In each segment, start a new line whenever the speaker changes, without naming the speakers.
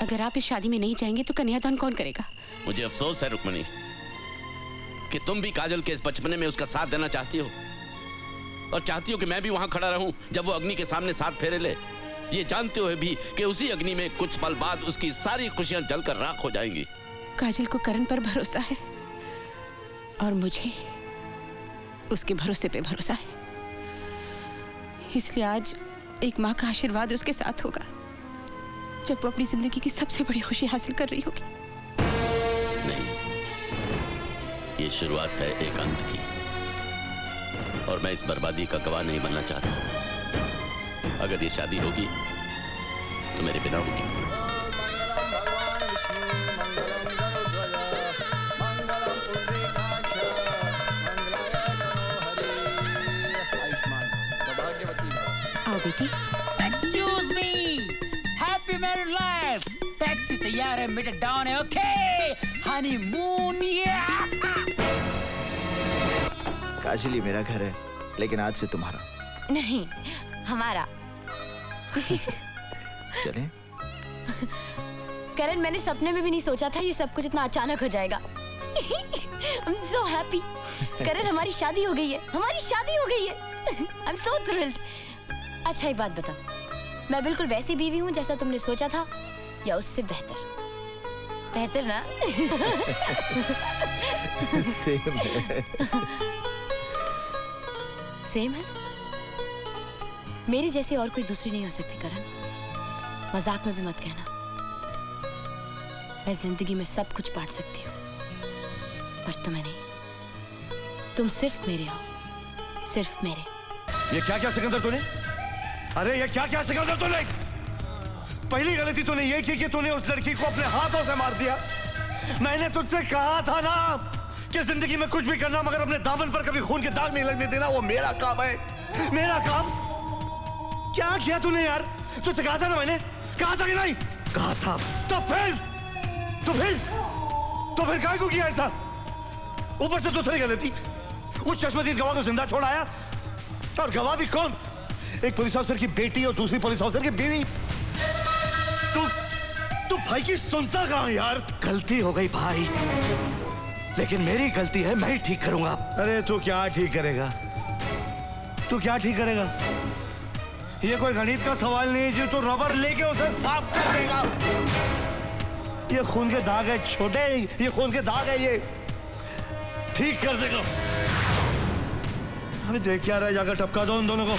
अगर आप इस शादी में नहीं जाएंगे तो कन्यादान कौन करेगा?
मुझे अफसोस है रुक्मिणी कि तुम भी काजल के इस बचपने में उसका साथ देना चाहती हो और चाहती हो कि मैं भी वहां खड़ा रहूं जब वो अग्नि के सामने साथ फेरे ले, ये जानते हुए भी कि उसी अग्नि में कुछ पल बाद उसकी सारी खुशियां जलकर राख हो जाएंगी।
काजल को करण पर भरोसा है और मुझे उसके भरोसे पे भरोसा है, इसलिए आज एक माँ का आशीर्वाद उसके साथ होगा जब वो अपनी जिंदगी की सबसे बड़ी खुशी हासिल कर रही होगी।
नहीं, ये शुरुआत है एक अंत की और मैं इस बर्बादी का गवाह नहीं बनना चाहता। अगर ये शादी होगी तो मेरे बिना होगी।
आओ बेटी।
Excuse me, happy married life. Taxi तैयार है, मीटर डाउन है, ओके? हनीमून
काजल ये मेरा घर है, लेकिन आज से तुम्हारा
नहीं, हमारा।
चलें?
करण, मैंने सपने में भी नहीं सोचा था ये सब कुछ इतना अचानक हो जाएगा। I'm so happy. करण, हमारी शादी हो गई है, हमारी शादी हो गई है। I'm so thrilled. अच्छा एक बात बता, मैं बिल्कुल वैसी बीवी हूँ जैसा तुमने सोचा था या उससे बेहतर? बेहतर ना?
सेम है।
सेम है? मेरी जैसी और कोई दूसरी नहीं हो सकती करण, मजाक में भी मत कहना। मैं जिंदगी में सब कुछ बांट सकती हूँ पर तुम्हें नहीं। तुम सिर्फ मेरे हो, सिर्फ मेरे।
ये क्या क्या सिकंदर तूने? अरे ये क्या क्या सिकंदर तूने? पहली गलती तूने ये की कि तूने उस लड़की को अपने हाथों से मार दिया। मैंने तुझसे कहा था ना कि जिंदगी में कुछ भी करना मगर अपने दामन पर कभी खून के दाग नहीं लगने देना, वो मेरा काम है, मेरा काम। क्या किया तूने यार? तुझसे कहा था ना, मैंने कहा था कि नहीं? कहा था। तो फिर काय को किया ऐसा? ऊपर से दूसरी गलती, उस चश्मदीद गवाह को जिंदा छोड़ाया, और गवाह भी कौन? एक पुलिस ऑफिसर की बेटी और दूसरी पुलिस ऑफिसर की बीवी। तू भाई की सुनता कहां यार? गलती हो गई भाई, लेकिन मेरी गलती है, मैं ही ठीक करूंगा। अरे तू क्या ठीक करेगा? तू क्या ठीक करेगा? ये कोई गणित का सवाल नहीं है जो तू रबर लेके उसे साफ कर देगा। ये खून के दाग है छोटे, ये खून के दाग है, ये ठीक कर देगा। अभी देख क्या रहा है, जाकर टपका दो उन दोनों को।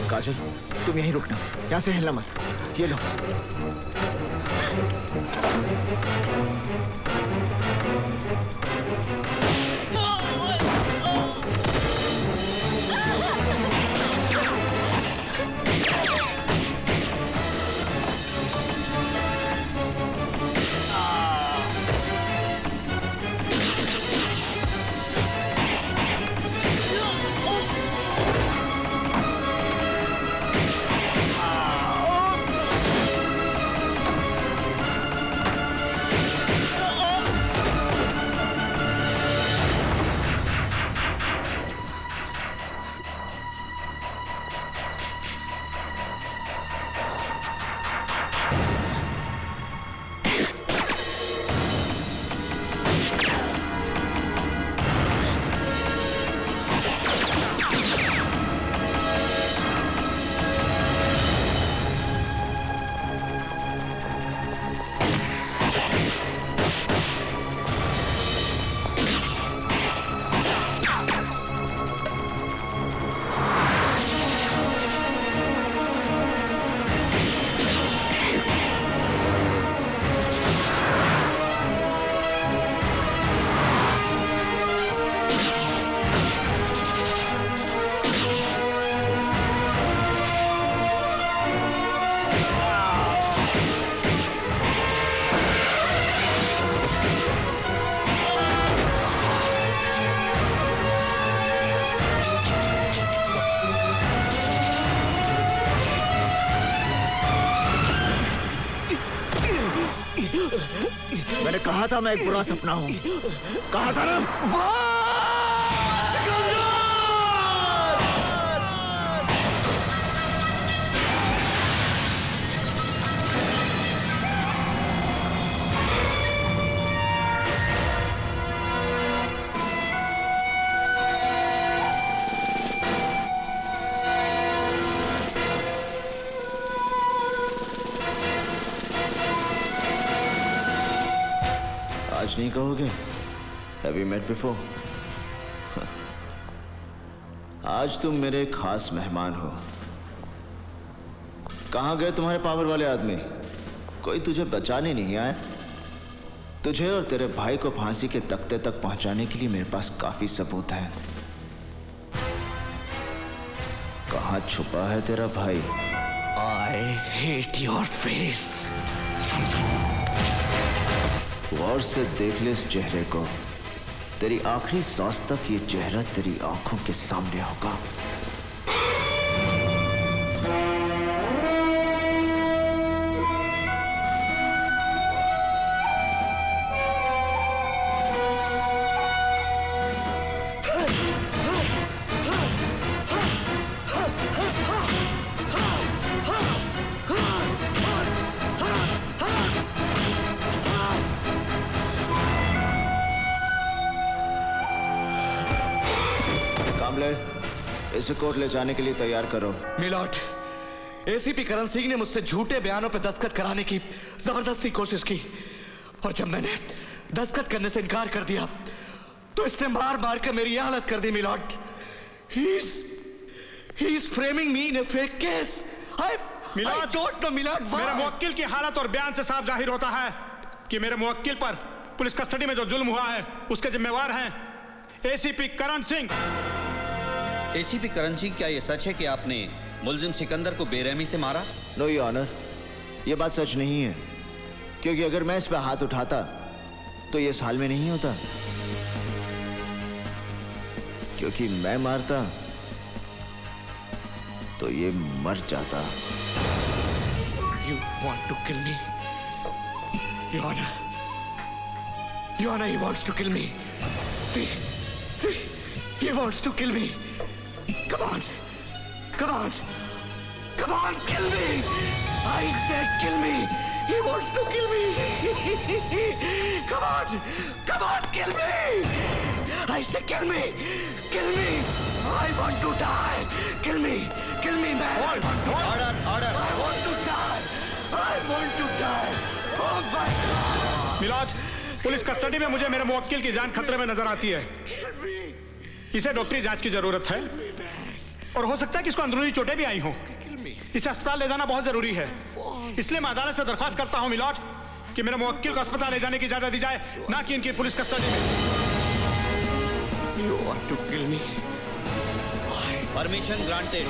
काजल, तुम यहीं रुकना, यहाँ से हिलना मत। ये लो। कहा था मैं एक बुरा सपना हूँ, कहा था ना। आज नहीं कहोगे? Have you met before? आज तुम मेरे खास मेहमान हो। कहां गए तुम्हारे पावर वाले आदमी? कोई तुझे बचाने नहीं आया? तुझे और तेरे भाई को फांसी के तख्ते तक पहुंचाने के लिए मेरे पास काफी सबूत हैं। कहां छुपा है तेरा भाई?
I hate your face.
गौर से देख ले इस चेहरे को। तेरी आखिरी सांस तक ये चेहरा तेरी आंखों के सामने होगा। इसे कोर्ट ले जाने के लिए तैयार करो।
मिलॉर्ड, एसीपी करण सिंह ने मुझसे झूठे बयानों पर दस्तखत कराने की जबरदस्ती कोशिश की और जब मैंने दस्तखत करने से इनकार कर दिया तो इसने मार मार कर मेरी हालत कर दी। My lord, he is framing me in a fake case. I don't know, milord.
मेरे मुवक्किल की हालत और बयान से साफ जाहिर होता है कि मेरे मुवक्किल पर पुलिस कस्टडी में जो जुल्म हुआ है उसके जिम्मेवार हैं एसीपी करण सिंह।
एसीपी करण सिंह, क्या ये सच है कि आपने मुलजिम सिकंदर को बेरहमी से मारा?
नो योर ऑनर, ये बात सच नहीं है, क्योंकि अगर मैं इस पे हाथ उठाता तो ये इस हाल में नहीं होता, क्योंकि मैं मारता तो ये मर जाता।
You want to kill me? Your Honor. Your Honor, he wants to kill me. See, he wants to kill me. Come on, come on, come on, kill me! I said kill me! He wants to kill me! Come on, kill me! I said kill me! Kill me! I want to die! Kill me, man! I want to
Order!
I want to die! I want to die! Oh my God!
Milord, police custody में मुझे मेरे मुवक्किल की जान खतरे में नजर आती है। इसे डॉक्टरी जांच की जरूरत है और हो सकता है कि इसको अंदरूनी चोटें भी आई हों। इसे अस्पताल ले जाना बहुत जरूरी है, इसलिए मैं अदालत से दरख्वास्त करता हूं मिलॉर्ड कि मेरे मुवक्किल को अस्पताल ले जाने की इजाजत दी जाए, ना कि इनकी पुलिस कस्टडी में।
You want to kill me?
Permission granted.